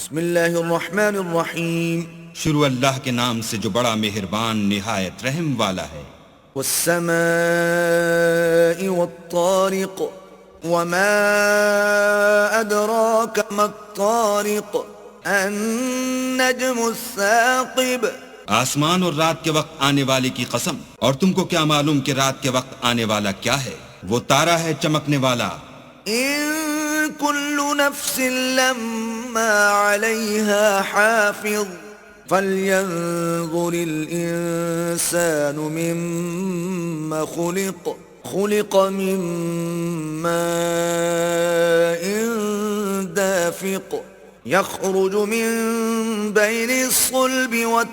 بسم اللہ الرحمن الرحیم شروع اللہ کے نام سے جو بڑا مہربان نہایت رحم والا ہے۔ والسماء والطارق وما أدراك ما الطارق النجم الثاقب آسمان اور رات کے وقت آنے والے کی قسم، اور تم کو کیا معلوم کہ رات کے وقت آنے والا کیا ہے؟ وہ تارا ہے چمکنے والا۔ إن كل نفس لما عليها حافظ فلينظر الإنسان مما خلق من ماء دافق يخرج من بين الصلب والترائب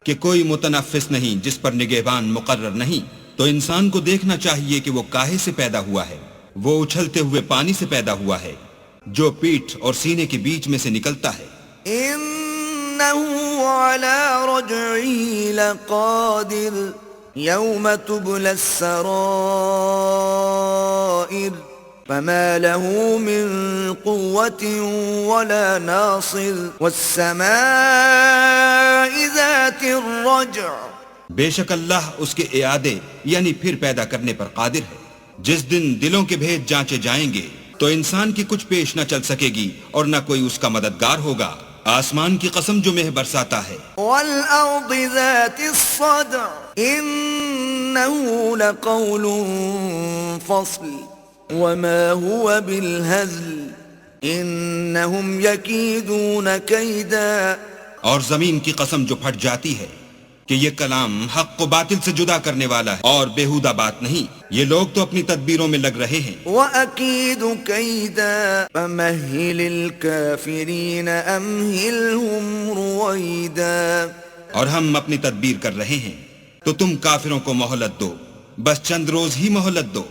کہ کوئی متنفس نہیں جس پر نگہبان مقرر نہیں، تو انسان کو دیکھنا چاہیے کہ وہ کاہے سے پیدا ہوا ہے۔ وہ اچھلتے ہوئے پانی سے پیدا ہوا ہے جو پیٹھ اور سینے کے بیچ میں سے نکلتا ہے۔ إنه على رجعه لقادر يوم تبلى السرائر فما له من قوة ولا ناصر والسماء ذات الرجع بے شک اللہ اس کے اعادے یعنی پھر پیدا کرنے پر قادر ہے۔ جس دن دلوں کے بھید جانچے جائیں گے تو انسان کی کچھ پیش نہ چل سکے گی اور نہ کوئی اس کا مددگار ہوگا۔ آسمان کی قسم جو مہ برساتا ہے۔ والأرض ذات الصدع إنه لقول فصل وما هو بالهزل إنهم يكيدون كيدا اور زمین کی قسم جو پھٹ جاتی ہے کہ یہ کلام حق و باطل سے جدا کرنے والا ہے اور بیہودہ بات نہیں، یہ لوگ تو اپنی تدبیروں میں لگ رہے ہیں۔ وَأَكِيدُ كَيْدًا فَمَهِّلِ الْكَافِرِينَ أَمْهِلْهُمْ رُوَيْدًا اور ہم اپنی تدبیر کر رہے ہیں تو تم کافروں کو مہلت دو، بس چند روز ہی مہلت دو۔